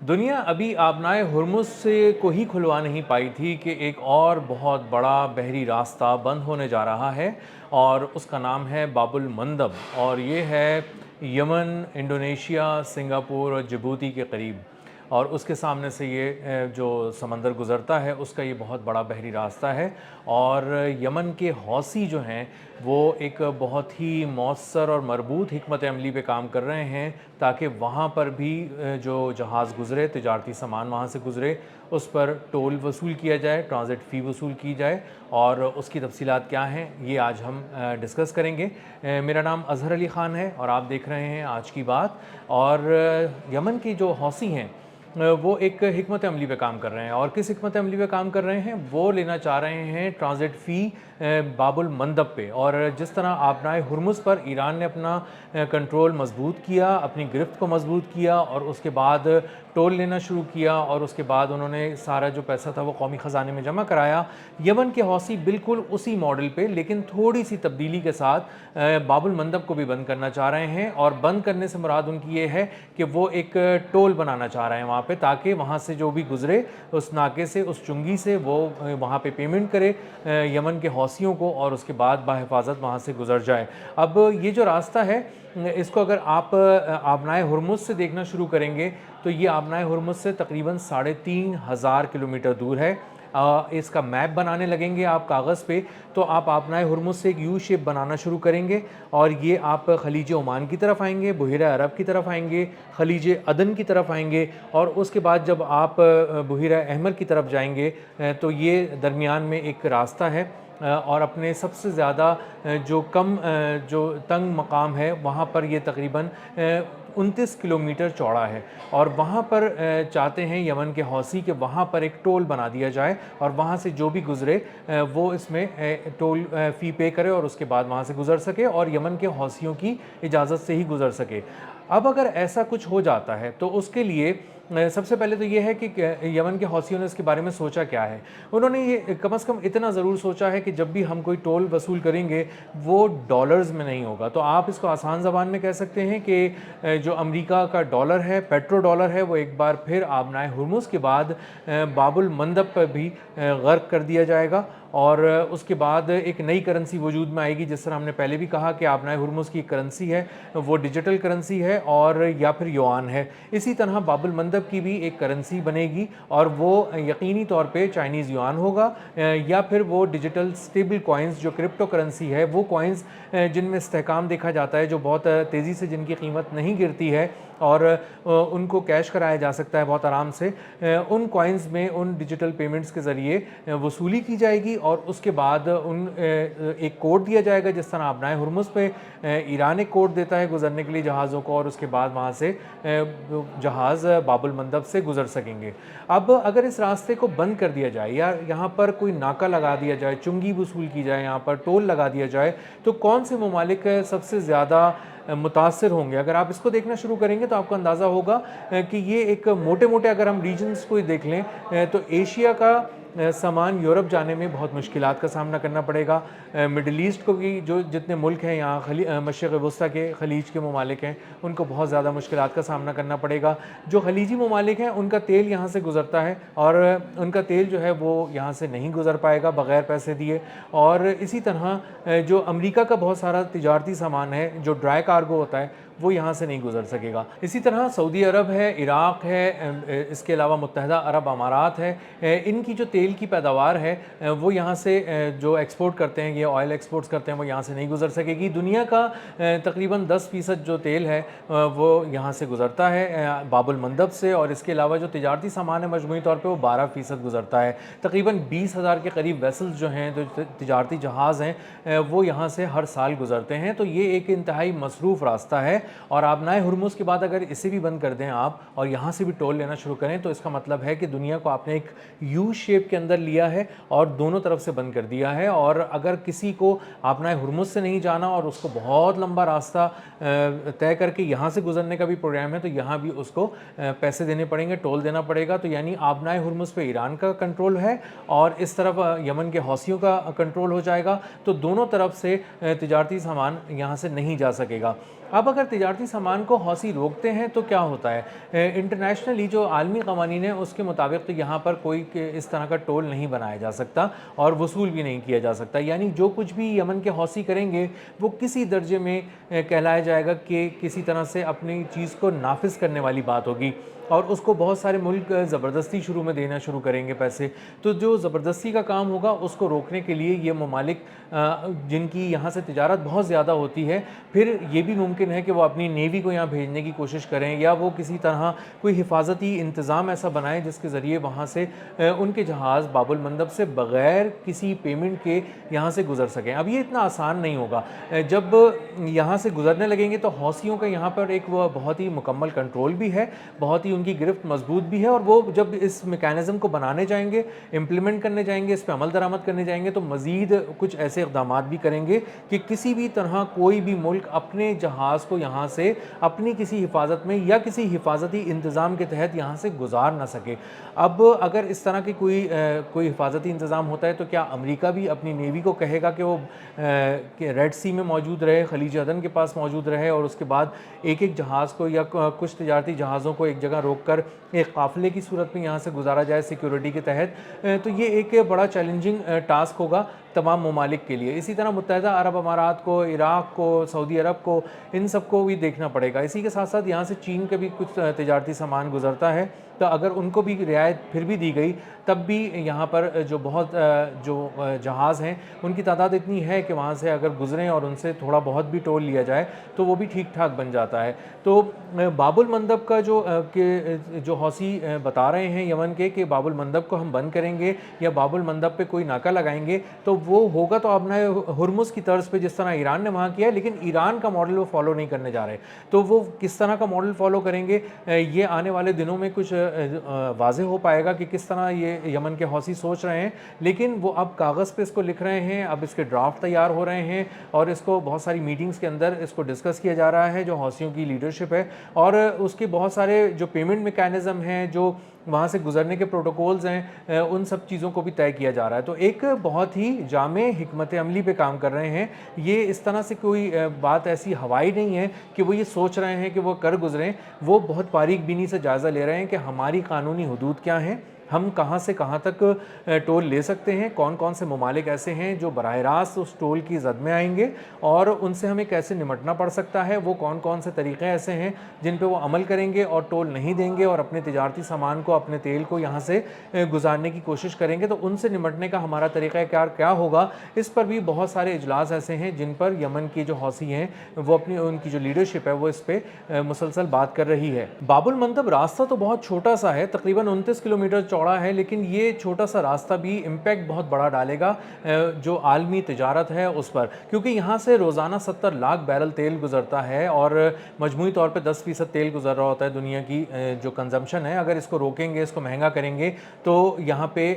दुनिया अभी आबनाए हुर्मुज़ से को ही खुलवा नहीं पाई थी कि एक और बहुत बड़ा बहरी रास्ता बंद होने जा रहा है और उसका नाम है बाबुल मंदब। और ये है यमन, इंडोनेशिया, सिंगापुर और जिबूती के करीब। और उसके सामने से ये जो समंदर गुज़रता है उसका ये बहुत बड़ा बहरी रास्ता है। और यमन के हौसी जो हैं वो एक बहुत ही मौसर और मरबूत हिकमत अमली पे काम कर रहे हैं ताकि वहाँ पर भी जो जहाज़ गुज़रे, तिजारती सामान वहाँ से गुज़रे, उस पर टोल वसूल किया जाए, ट्रांज़िट फ़ी वसूल की जाए। और उसकी तफसीलात क्या हैं ये आज हम डिस्कस करेंगे। मेरा नाम अज़हर अली ख़ान है और आप देख रहे हैं आज की बात। और यमन की जो हौसी हैं वो एक हिकमत अमली पे काम कर रहे हैं। और किस हिकमत अमली पे काम कर रहे हैं? वो लेना चाह रहे हैं ट्रांज़िट फ़ी बाबुल मंदब पे। और जिस तरह आबनाए हुर्मुज़ पर ईरान ने अपना कंट्रोल मजबूत किया, अपनी गिरफ्त को मजबूत किया और उसके बाद टोल लेना शुरू किया और उसके बाद उन्होंने सारा जो पैसा था वो कौमी ख़जाने में जमा कराया, यमन के हौसी बिल्कुल उसी मॉडल पे लेकिन थोड़ी सी तब्दीली के साथ बाबुल मंदब को भी बंद करना चाह रहे हैं। और बंद करने से मुराद उनकी ये है कि वो एक टोल बनाना चाह रहे हैं वहाँ पे, ताकि वहाँ से जो भी गुज़रे उस नाके से, उस चुंगी से, वो वहाँ पे पेमेंट करे यमन के हौसियों को और उसके बाद बाहिफाजत वहाँ से गुज़र जाए। अब ये जो रास्ता है इसको अगर आप आबनाए हुर्मुज़ से देखना शुरू करेंगे तो ये आबनाए हुर्मुज़ से तकरीबन 3,500 किलोमीटर दूर है। इसका मैप बनाने लगेंगे आप कागज़ पे तो आप आबनाए हुर्मुज़ से एक यू शेप बनाना शुरू करेंगे और ये आप खलीज ओमान की तरफ आएंगे, बहिरा अरब की तरफ आएंगे, खलीज अदन की तरफ आएंगे। और उसके बाद जब आप बहिरा अहमर की तरफ जाएंगे तो ये दरमियान में एक रास्ता है। और अपने सबसे ज़्यादा जो तंग मकाम है वहाँ पर ये तकरीबन 29 किलोमीटर चौड़ा है। और वहाँ पर चाहते हैं यमन के हौसी कि वहाँ पर एक टोल बना दिया जाए और वहाँ से जो भी गुज़रे वो इसमें टोल फ़ी पे करे और उसके बाद वहाँ से गुज़र सके और यमन के हौसियों की इजाज़त से ही गुज़र सके। अब अगर ऐसा कुछ हो जाता है तो उसके लिए सबसे पहले तो ये है कि यमन के हौसियों ने इसके बारे में सोचा क्या है। उन्होंने ये कम से कम इतना ज़रूर सोचा है कि जब भी हम कोई टोल वसूल करेंगे वो डॉलर्स में नहीं होगा। तो आप इसको आसान ज़बान में कह सकते हैं कि जो अमेरिका का डॉलर है, पेट्रो डॉलर है, वो एक बार फिर आबनाए हुर्मुज़ के बाद बाबुल मंदब पर भी गर्क कर दिया जाएगा। और उसके बाद एक नई करेंसी वजूद में आएगी। जिस तरह हमने पहले भी कहा कि आबनाए हुर्मुज़ की करेंसी है वो डिजिटल करेंसी है और या फिर युआन है, इसी तरह बाबुल मंदब की भी एक करेंसी बनेगी और वो यकीनी तौर पे चाइनीज़ युआन होगा या फिर वो डिजिटल स्टेबल कॉइन्स जो क्रिप्टो करेंसी है, वो कॉइन्स जिनमें इस्तेहकाम देखा जाता है, जो बहुत तेज़ी से जिनकी कीमत नहीं गिरती है और उनको कैश कराया जा सकता है बहुत आराम से, उन कॉइन्स में उन डिजिटल पेमेंट्स के ज़रिए वसूली की जाएगी। और उसके बाद एक कोड दिया जाएगा जिस तरह आबनाए हुर्मुज़ पे ईरान एक कोड देता है गुज़रने के लिए जहाज़ों को, और उसके बाद वहाँ से जहाज़ बाबुल मंदब से गुज़र सकेंगे। अब अगर इस रास्ते को बंद कर दिया जाए या यहाँ पर कोई नाका लगा दिया जाए, चुंगी वसूल की जाए, यहाँ पर टोल लगा दिया जाए, तो कौन से ममालिक सबसे ज़्यादा मुतासिर होंगे? अगर आप इसको देखना शुरू करेंगे तो आपको अंदाज़ा होगा कि ये एक मोटे मोटे अगर हम रीजन्स को देख लें तो एशिया का सामान यूरोप जाने में बहुत मुश्किलात का सामना करना पड़ेगा। मिडल ईस्ट को भी जो जितने मुल्क हैं यहाँ मशरिक़ वस्ता के खलीज के ममालिक हैं उनको बहुत ज़्यादा मुश्किलात का सामना करना पड़ेगा। जो खलीजी ममालिक हैं उनका तेल यहाँ से गुज़रता है और उनका तेल जो है वो यहाँ से नहीं गुज़र पाएगा बग़ैर पैसे दिए। और इसी तरह जो अमेरिका का बहुत सारा तिजारती सामान है जो ड्राई कार्गो होता है वो यहाँ से नहीं गुज़र सकेगा। इसी तरह सऊदी अरब है, इराक़ है, इसके अलावा मुत्तहदा अरब अमारात है, इनकी जो तेल की पैदावार है वो यहाँ से जो एक्सपोर्ट करते हैं, ये ऑयल एक्सपोर्ट्स करते हैं, वो यहाँ से नहीं गुज़र सकेगी। दुनिया का तकरीबन 10% जो तेल है वो यहाँ से गुज़रता है बाबुल मंदब से। और इसके अलावा जो तिजारती सामान है मजमूई तौर पर वो 12% गुज़रता है। तकरीबन 20,000 के करीब वेसल्स जो हैं, जो तिजारती जहाज़ हैं, वो यहाँ से हर साल गुज़रते हैं। तो ये एक इंतहाई मसरूफ़ रास्ता है। और आबनाए हुर्मुज़ के बाद अगर इसे भी बंद कर दें आप और यहाँ से भी टोल लेना शुरू करें तो इसका मतलब है कि दुनिया को आपने एक यू शेप के अंदर लिया है और दोनों तरफ से बंद कर दिया है। और अगर किसी को आबनाए हुर्मुज़ से नहीं जाना और उसको बहुत लंबा रास्ता तय करके यहाँ से गुजरने का भी प्रोग्राम है तो यहाँ भी उसको पैसे देने पड़ेंगे, टोल देना पड़ेगा। तो यानी आबनाए हुर्मुज़ पे ईरान का कंट्रोल है और इस तरफ यमन के हौसियों का कंट्रोल हो जाएगा। तो दोनों तरफ से तिजारती सामान यहाँ से नहीं जा सकेगा। अब अगर तिजारती सामान को हौसी रोकते हैं तो क्या होता है? इंटरनेशनली जो आलमी कवानीन है उसके मुताबिक तो यहाँ पर कोई इस तरह का टोल नहीं बनाया जा सकता और वसूल भी नहीं किया जा सकता, यानी जो कुछ भी यमन के हौसी करेंगे वो किसी दर्जे में कहलाया जाएगा कि किसी तरह से अपनी चीज़ को नाफिज करने वाली बात होगी, और उसको बहुत सारे मुल्क ज़बरदस्ती शुरू में देना शुरू करेंगे पैसे। तो जो ज़बरदस्ती का काम होगा उसको रोकने के लिए ये ममालिक जिनकी यहाँ से तिजारत बहुत ज़्यादा होती है, फिर ये भी मुमकिन है कि वो अपनी नेवी को यहाँ भेजने की कोशिश करें, या वो किसी तरह कोई हिफाजती इंतज़ाम ऐसा बनाएं जिसके ज़रिए वहाँ से उनके जहाज़ बाबुल मंदब से बग़ैर किसी पेमेंट के यहाँ से गुज़र सकें। अब ये इतना आसान नहीं होगा। जब यहाँ से गुज़रने लगेंगे तो हौसियों का यहाँ पर एक वो बहुत ही मुकम्मल कंट्रोल भी है, बहुत ही उनकी गिरफ्त मजबूत भी है, और वो जब इस मेकैनिज़म को बनाने जाएंगे, इम्प्लीमेंट करने जाएंगे, इस पर अमल दरामद करने जाएंगे, तो मज़ीद कुछ ऐसे इक़दामात भी करेंगे कि किसी भी तरह कोई भी मुल्क अपने जहाज़ को यहाँ से अपनी किसी हिफाजत में या किसी हिफाजती इंतज़ाम के तहत यहाँ से गुजार ना सके। अब अगर इस तरह की कोई हिफाजती इंतज़ाम होता है तो क्या अमेरिका भी अपनी नेवी को कहेगा कि वो रेड सी में मौजूद रहे, खलीज अदन के पास मौजूद रहे, और उसके बाद एक एक जहाज़ को या कुछ तिजारती जहाज़ों को एक जगह रोक कर एक काफ़िले की सूरत में यहाँ से गुजारा जाए सिक्योरिटी के तहत? तो ये एक बड़ा चैलेंजिंग टास्क होगा तमाम ममालिक के लिए। इसी तरह मुत्तहिदा अरब अमारात को, इराक़ को, सऊदी अरब को, इन सब को भी देखना पड़ेगा। इसी के साथ साथ यहाँ से चीन के भी कुछ तिजारती सामान गुजरता है, तो अगर उनको भी रियायत फिर भी दी गई तब भी यहाँ पर जो जहाज़ हैं उनकी तादाद इतनी है कि वहाँ से अगर गुज़रें और उनसे थोड़ा बहुत भी टोल लिया जाए तो वो भी ठीक ठाक बन जाता है। तो बाबुल मंदब का जो हौसी बता रहे हैं यमन के कि बाबुल मंदब को हम बंद करेंगे या बाबुल मंदब पे कोई नाका लगाएंगे, तो वो होगा तो अपना हुर्मुज़ की तर्ज पे जिस तरह ईरान ने वहाँ किया है, लेकिन ईरान का मॉडल वो फॉलो नहीं करने जा रहे। तो वो किस तरह का मॉडल फॉलो करेंगे ये आने वाले दिनों में कुछ वाज़ेह हो पाएगा कि किस तरह ये यमन के हौसी सोच रहे हैं। लेकिन वो अब कागज़ पे इसको लिख रहे हैं, अब इसके ड्राफ्ट तैयार हो रहे हैं और इसको बहुत सारी मीटिंग्स के अंदर इसको डिस्कस किया जा रहा है, जो हौसियों की लीडरशिप है, और उसके बहुत सारे जो पेमेंट मैकेनिज़्म हैं, जो वहाँ से गुज़रने के प्रोटोकॉल्स हैं, उन सब चीज़ों को भी तय किया जा रहा है। तो एक बहुत ही जामे हिकमत अमली पे काम कर रहे हैं। ये इस तरह से कोई बात ऐसी हवाई नहीं है कि वो ये सोच रहे हैं कि वो कर गुज़रें, वो बहुत बारीक बीनी से जायज़ा ले रहे हैं कि हमारी कानूनी हदूद क्या हैं, हम कहाँ से कहाँ तक टोल ले सकते हैं, कौन कौन से ममालिक ऐसे हैं जो बराह रास्त उस टोल की जद में आएंगे और उनसे हमें कैसे निमटना पड़ सकता है, वो कौन कौन से तरीक़े ऐसे हैं जिन पे वो अमल करेंगे और टोल नहीं देंगे और अपने तिजारती सामान को, अपने तेल को यहाँ से गुजारने की कोशिश करेंगे। तो उनसे निमटने का हमारा तरीक़ाकार क्या होगा, इस पर भी बहुत सारे इजलास ऐसे हैं जिन पर यमन की जो हौसी हैं वो अपनी उनकी जो लीडरशिप है वो इस पर मुसलसल बात कर रही है। बाबुल मंदब रास्ता तो बहुत छोटा सा है, तकरीबन 29 किलोमीटर चौड़ा है, लेकिन ये छोटा सा रास्ता भी इम्पैक्ट बहुत बड़ा डालेगा जो आलमी तिजारत है उस पर, क्योंकि यहाँ से रोज़ाना 70 लाख बैरल तेल गुजरता है और मजमूई तौर पे 10% तेल गुजर रहा होता है दुनिया की जो कंजम्पशन है। अगर इसको रोकेंगे, इसको महंगा करेंगे तो यहाँ पे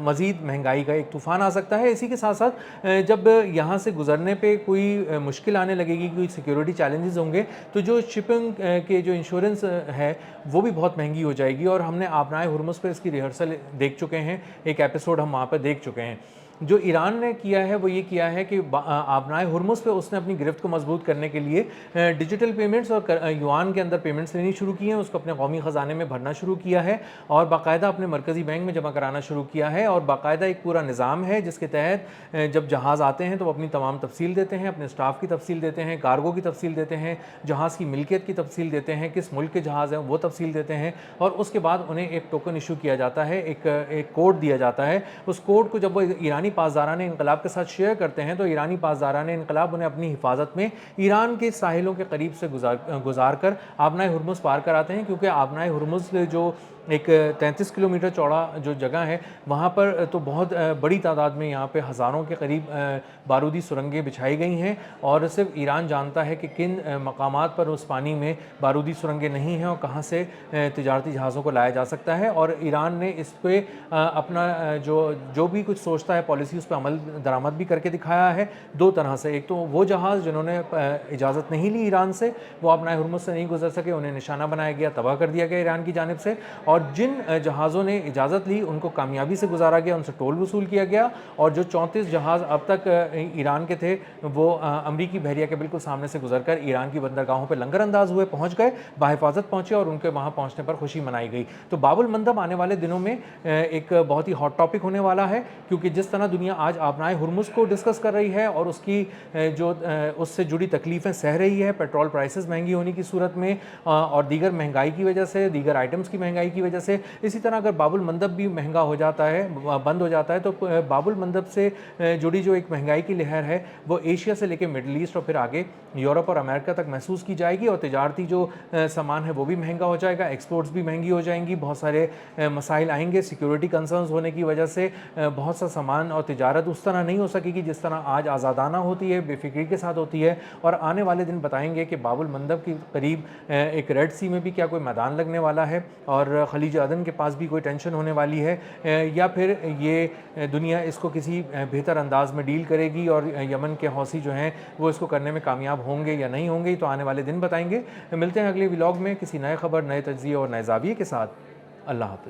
मज़ीद महंगाई का एक तूफ़ान आ सकता है। इसी के साथ साथ जब यहाँ से गुजरने पे कोई मुश्किल आने लगेगी, कोई सिक्योरिटी चैलेंजेस होंगे, तो जो शिपिंग के जो इंश्योरेंस है वो भी बहुत महंगी हो जाएगी। और हमने आबनाए हुर्मुज़ पर इसकी रिहर्सल देख चुके हैं, एक एपिसोड हम वहाँ पर देख चुके हैं। जो ईरान ने किया है वो ये किया है कि आबनाए हुर्मुज़ पे उसने अपनी गिरफ्त को मजबूत करने के लिए डिजिटल पेमेंट्स और युआन के अंदर पेमेंट्स लेनी शुरू की हैं, उसको अपने कौमी ख़जाने में भरना शुरू किया है और बाकायदा अपने मरकज़ी बैंक में जमा कराना शुरू किया है। और बाकायदा एक पूरा निज़ाम है जिसके तहत जब जहाज़ आते हैं तो वो अपनी तमाम तफसील देते हैं, अपने स्टाफ की तफसील देते हैं, कार्गो की तफसील देते हैं, जहाज़ की मिल्कियत की तफसील देते हैं, किस मुल्क के जहाज़ हैं वो तफसील देते हैं, और उसके बाद उन्हें एक टोकन इशू किया जाता है, एक कोड दिया जाता है। उस कोड को जब वो ईरानी पासदारान इनकलाब के साथ शेयर करते हैं तो ईरानी पासदारान इनकलाब उन्हें अपनी हिफाजत में ईरान के साहिलों के करीब से गुजार कर आबनाए हुर्मुज़ पार कराते हैं, क्योंकि आबनाए हुर्मुज़ जो एक 33 किलोमीटर चौड़ा जो जगह है वहाँ पर तो बहुत बड़ी तादाद में यहाँ पे हज़ारों के करीब बारूदी सुरंगें बिछाई गई हैं और सिर्फ ईरान जानता है कि किन मकामात पर उस पानी में बारूदी सुरंगें नहीं हैं और कहाँ से तिजारती जहाज़ों को लाया जा सकता है। और ईरान ने इस पर अपना जो भी कुछ सोचता है पॉलिसी उस पर अमल दरामद भी करके दिखाया है दो तरह से। एक तो वो जहाज़ जिन्होंने इजाज़त नहीं ली ईरान से, वो आबनाए हुर्मुज़ से नहीं गुजर सके, उन्हें निशाना बनाया गया, तबाह कर दिया गया ईरान की जानिब से। और اور جن جہازوں نے اجازت لی ان کو کامیابی سے گزارا گیا، ان سے ٹول وصول کیا گیا، اور جو 34 جہاز اب تک ایران کے تھے وہ امریکی بحریہ کے بالکل سامنے سے گزر کر ایران کی بندرگاہوں پہ لنگر انداز ہوئے، پہنچ گئے، بحفاظت پہنچے، اور ان کے وہاں پہنچنے پر خوشی منائی گئی۔ تو باب المندب آنے والے دنوں میں ایک بہت ہی ہاٹ ٹاپک ہونے والا ہے، کیونکہ جس طرح دنیا آج آبنائے ہرمز کو ڈسکس کر رہی ہے اور اس کی جو اس سے جڑی تکلیفیں سہ رہی ہے، پیٹرول پرائسز مہنگی ہونے کی صورت میں اور دیگر مہنگائی کی وجہ سے، دیگر آئٹمز کی مہنگائی کی وجہ سے، اسی طرح اگر باب المندب بھی مہنگا ہو جاتا ہے، بند ہو جاتا ہے، تو باب المندب سے جڑی جو ایک مہنگائی کی لہر ہے وہ ایشیا سے لے کے مڈل ایسٹ اور پھر آگے یورپ اور امریکہ تک محسوس کی جائے گی، اور تجارتی جو سامان ہے وہ بھی مہنگا ہو جائے گا، ایکسپورٹس بھی مہنگی ہو جائیں گی، بہت سارے مسائل آئیں گے، سیکیورٹی کنسرنز ہونے کی وجہ سے بہت سا سامان اور تجارت اس طرح نہیں ہو سکے گی جس طرح آج آزادانہ ہوتی ہے، بے فکری کے ساتھ ہوتی ہے۔ اور آنے والے دن بتائیں گے کہ باب المندب کے قریب ایک ریڈ سی میں بھی کیا کوئی میدان لگنے والا ہے، اور خلیج عدن کے پاس بھی کوئی ٹینشن ہونے والی ہے، یا پھر یہ دنیا اس کو کسی بہتر انداز میں ڈیل کرے گی، اور یمن کے حوثی جو ہیں وہ اس کو کرنے میں کامیاب ہوں گے یا نہیں ہوں گے، تو آنے والے دن بتائیں گے۔ ملتے ہیں اگلے ولاگ میں کسی نئے خبر، نئے تجزیے اور نئے زاویے کے ساتھ۔ اللہ حافظ۔